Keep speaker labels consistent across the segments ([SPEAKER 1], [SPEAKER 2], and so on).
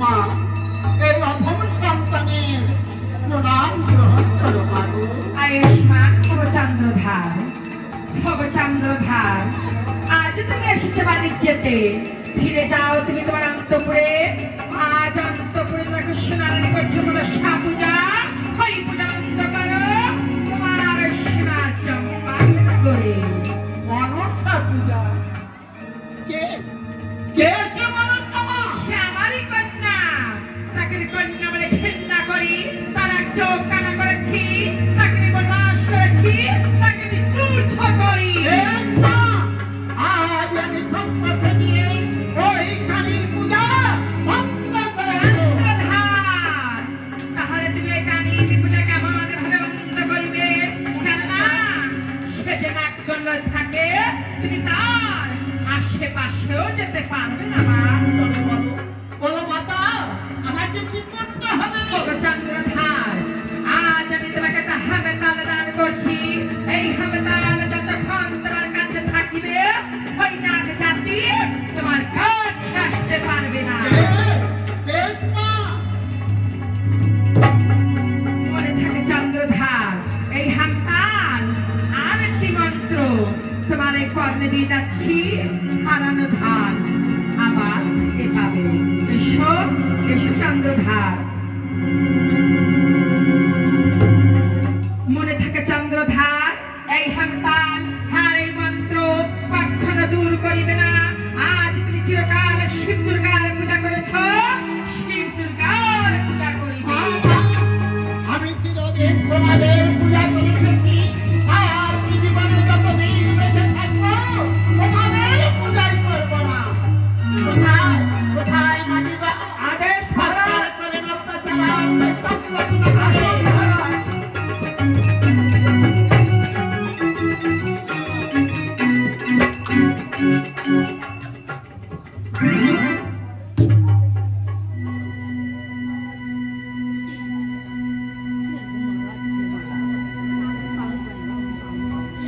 [SPEAKER 1] মা এই অধম সন্তানের প্রণাম গ্রহণ করো মাগো।
[SPEAKER 2] আয়ুষ্মান ভবচন্দ্রধার, ভবচন্দ্রধার, আজ তুমি এসেছো বাণিজ্যেতে। ফিরে যাও তুমি তোমার অন্তঃপুরে। আজ অন্তঃপুরে দেখো সোনার করছো মনসা পূজা। ওই পূজা অন্ত করো তোমার সোনার চম্পা করে।
[SPEAKER 1] মনসা পূজা? কে কে সে মনসা মা?
[SPEAKER 2] সে আমারই কন্যা। তাকে আমি কন্যা বলে ঘৃণা করি। তার এক চোখ কানা করেছি, তাকে আমি বরদাস্ত করেছি, তাকে আমি তুচ্ছ করি।
[SPEAKER 1] আজ আমি সম্পর্কে নিয়ে ওই কালীর পূজা বন্ধ করে দেব।
[SPEAKER 2] চন্দ্রধার, তাহলে তুমি এই কালীর পূজা কেমন ভাবে বন্ধ করিবে? কেননা সে যে নাকগণ্ড থাকে, তুমি তার আশেপাশেও যেতে পারবে না মা।
[SPEAKER 1] বলো মাতা, আমাকে কি করতে হবে?
[SPEAKER 2] চন্দ্রধার, আজ আমি তোমাকে একটা হামেতাল দান করছি। এই হামেতাল যতক্ষণ তোমার কাছে থাকিবে, ওই নাগ জাতি তোমার কাছে আসতে পারবে না।
[SPEAKER 1] বেশ মা।
[SPEAKER 2] মনে থাকে চন্দ্রধার, এই হামতাল আর একটি মন্ত্র তোমার এই কর্ণে দিয়ে যাচ্ছি। হারানো ধান আবার ফিরে পাবে। এসো এসো চন্দ্রধার। মনে থাকে চন্দ্রধার, এই হামতাল আর এই মন্ত্র কখনো দূর করিবে না। আজ তুমি চিরকাল শিব দুর্গার পূজা করেছ, শিব দুর্গার পূজা করিবে।
[SPEAKER 1] আমি চিরদিন তোমাদের পূজা করে এসেছি। আর জীবনে যতদিন বেঁচে থাকবো তোমাদের পূজাই করবো না। কোথায় কোথায় মাটিবা?
[SPEAKER 2] আদেশ
[SPEAKER 1] সরকার করে নৌকা চালাও, তত্ত্ব আসো।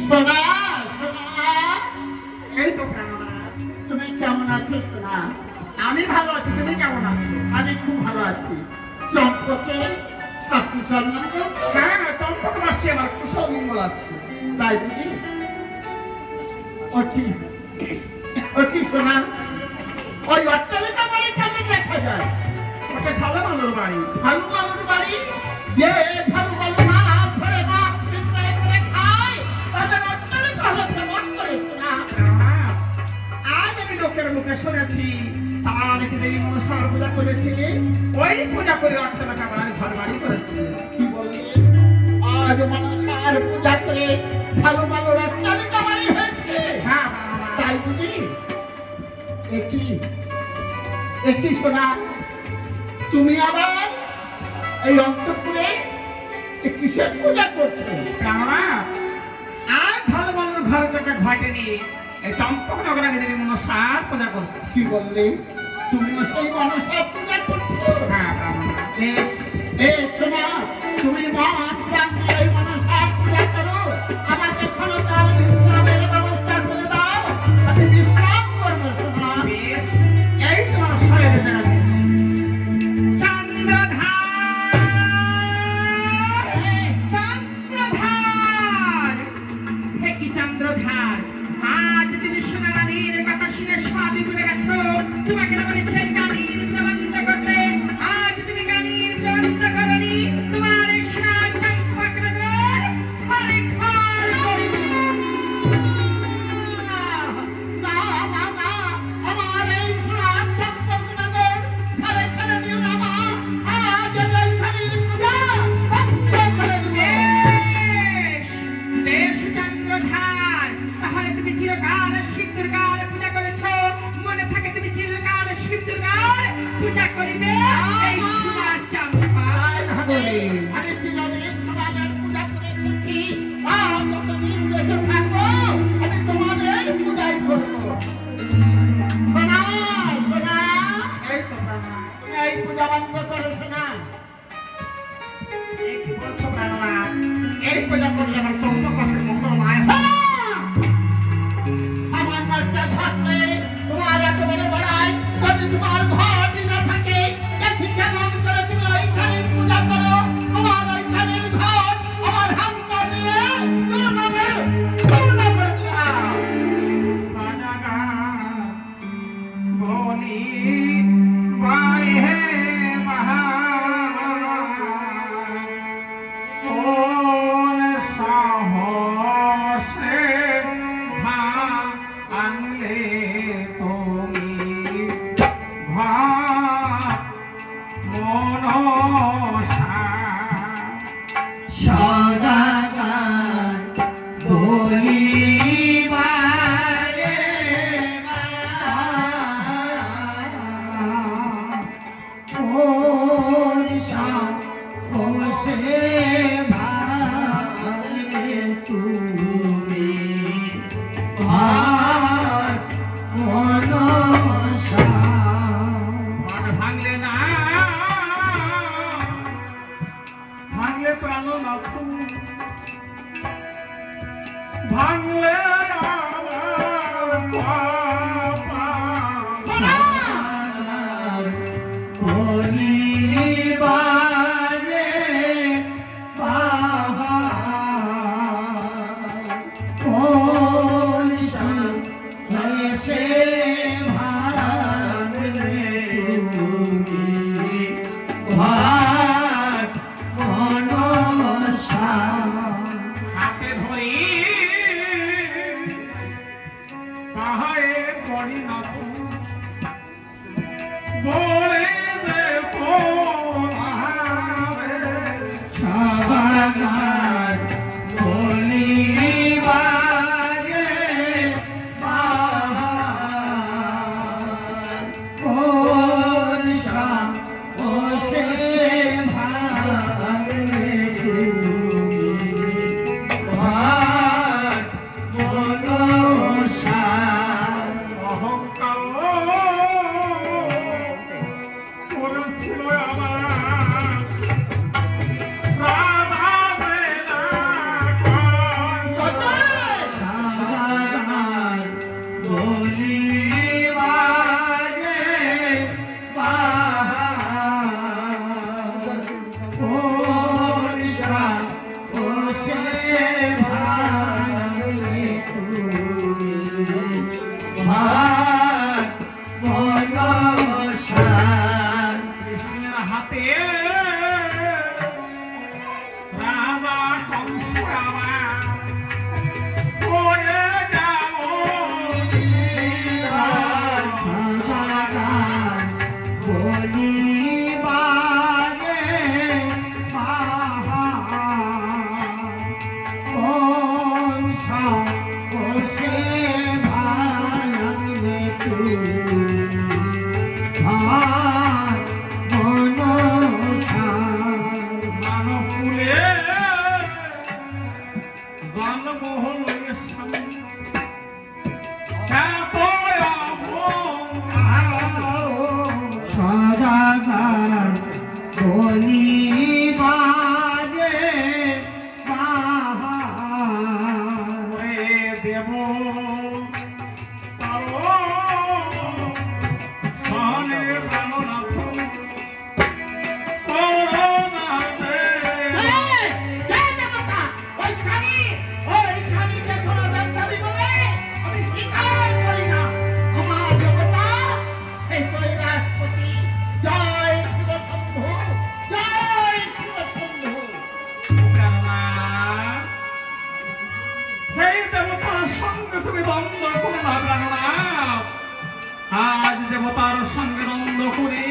[SPEAKER 1] সোনা সোনা,
[SPEAKER 3] এই তো প্রাণনাথ।
[SPEAKER 1] তুমি কেমন আছো সোনা?
[SPEAKER 3] আমি ভালো আছি, তুমি কেমন আছো?
[SPEAKER 1] আমি খুব ভালো আছি। চম্পকে সব কুশল মঙ্গল?
[SPEAKER 3] হ্যাঁ, চম্পক মাসে আমার কুশল মঙ্গল আছে।
[SPEAKER 1] তাই বুঝি? ও কি সোনা, ওই অট্টালিকা বাড়ি কেমন দেখা যায়?
[SPEAKER 3] ওটা ঝালা বানুর বাড়ি।
[SPEAKER 1] ভালু বালুর বাড়ি? যে ভালু বালু মাছ ধরে মাছ বিক্রয় করে খায়, তাদের অট্টালিকা হচ্ছে মন্দির সোনা।
[SPEAKER 3] প্রাণনাথ, আজ আমি লোকের মুখে শুনেছি তারা নাকি দেবী মনসার পূজা করেছে। ওই পূজা করে অর্থটাকা আমার ঘর বাড়ি করেছে।
[SPEAKER 1] কি বললে? আজ মনসার পূজা করে ভালু বালুর অট্টালিকা বাড়ি হয়েছে?
[SPEAKER 3] হ্যাঁ প্রাণনাথ।
[SPEAKER 1] তাই বুঝি? একই সোনা, তুমি আবার এই অন্তঃপুরে কিসের পূজা করছো?
[SPEAKER 3] প্রাণনাথ, আজ ঝালা বানুর ঘরে থেকে ঘটেনি এই চম্পক নগরে আমি দেবী মনসার পূজা করছি।
[SPEAKER 1] কি বললে? তুমিও সেই মনসার পূজা করছো?
[SPEAKER 3] হ্যাঁ প্রাণনাথ।
[SPEAKER 1] সোনা, তুমি মা প্রাণ দিয়ে এই মনসার পূজা করো। আমাকে ক্ষণকাল বিশ্রামের ব্যবস্থা করে দাও, আমি বিশ্রাম করবো সোনা।
[SPEAKER 3] বেশ, এই তোমার শরীরে জায়গা দিচ্ছি।
[SPEAKER 2] চন্দ্রধার, হে কি চন্দ্রধার, আজ তুমি সোনা রানীর কথা শুনে সবই ভুলে গেছো। তোমাকে না বলেছে কালীর পূজা বন্ধ করতে, আজ তুমি কালীর পূজা বন্ধ করনি। তোমার এই সোনার চম্পক নগর ছড়ে খাল করিবে।
[SPEAKER 1] না, না, না, আমার এই সোনার চম্পকনগর ছেড়ে ছেড়ে দিও না মা। আজ এই কালীর পূজা বন্ধ করে দিও।
[SPEAKER 2] বেশ, বেশ চন্দ্রধার, তাহলে তুমি চিরকাল শিব দুর্গার পূজা করেছ। মনে থাকে তুমি চিরকাল শিব দুর্গার পূজা করিবে। এই সোনার চম্পা
[SPEAKER 1] আমি চিরদিন তোমাদের পূজা করে এসেছি। আর যতদিন বেঁচে থাকবো আমি তোমাদের পূজাই করবো। সোনা, সোনা,
[SPEAKER 3] এই তো প্রাণনাথ।
[SPEAKER 1] এই পূজা বন্ধ করো সোনা।
[SPEAKER 3] এই কি বলছো প্রাণনাথ? এই পূজা করলে আমার চম্পক মাসের মঙ্গল মায়
[SPEAKER 1] সোনা! আমার কাছে থাকলে তোমার এত বড় বড়াই, যদি তোমার ঘর না থাকে বলিবারে কোন সে ভাঙলে তুমি ভাত মনসা
[SPEAKER 3] হাতে ধরি পাহাড়ে পড়ি নাথ বলে দে
[SPEAKER 1] সাবাগার বলিবারে কোন সে ভাঙলে তুমি ভাত মনসা
[SPEAKER 3] অহংকার করেছিল আমার রাজা যে না
[SPEAKER 1] সাবাগার বলিবারে কোন সে ভাঙলে তুমি ভাত মনসা
[SPEAKER 3] কৃষ্ণের হাতে রাজা কংস আমার হয়ে গেল
[SPEAKER 1] সাবাগার বলিবারে কোন সে ভাঙলে তুমি ভাত মনসা
[SPEAKER 3] মানব কুলে জন্ম হলো স্বামী এত
[SPEAKER 1] সদাগার বলিবারে
[SPEAKER 3] দেব পারো সহনে প্রাণনাথ করোনাতে সেই দেবতার সঙ্গে তুমি দ্বন্দ্ব করো না প্রাণনাথ। আজ দেবতার সঙ্গে দ্বন্দ্ব করে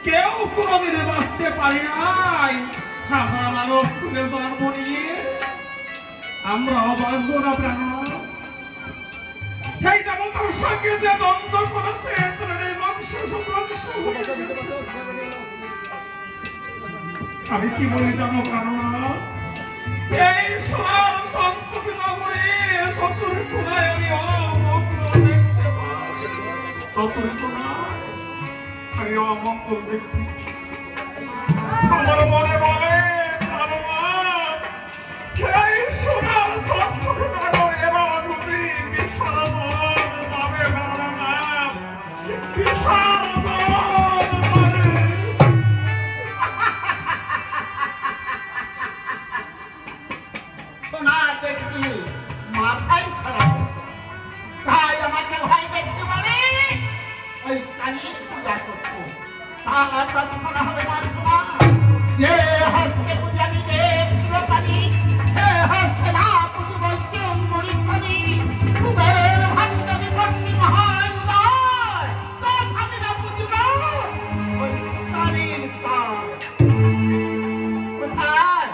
[SPEAKER 3] কেউ কোনোদিনে বাঁচতে পারি নাই। আমরা মানব কুলে জন্ম নিয়ে আমরাও বাঁচবো না প্রাণনাথ। সেই দেবতার সঙ্গে যে দ্বন্দ্ব করেছে তার এই বংশ সংবংশ হয়ে গেছে। আমি কি বলি জানো প্রাণনাথ? এই সোনার সম্পদ নগরে চতুর কোনায় আমি অমঙ্গল দেখতে পাই। চতুর কোনায় আমি অমঙ্গল দেখতে পাই। আমার মনে বলে প্রাণনাথ, এই সোনার সম্পদ নগরে এবার বুঝি বিসর্জন যাবে প্রাণনাথ। বিসর্জন যাবে।
[SPEAKER 1] তোমার দেখছি মাথায় খারাপ, তাই আমাকে ভয় দেখতে পারে ওই কালির পূজা করতো। তার প্রার্থনা হবে না তোমার যে হস্তে পূজা দিবে চিরকালী, সে হস্তে না পুজো বলছে মরিখানি কুবের ভাগ্য বিপত্তি মহান দয়, তথাপি না পুজো ওই কালির পার। কোথায়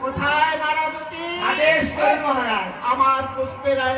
[SPEAKER 1] কোথায় নারাজতি?
[SPEAKER 4] আদেশ করুন মহারাজ।
[SPEAKER 1] আমার পুষ্পের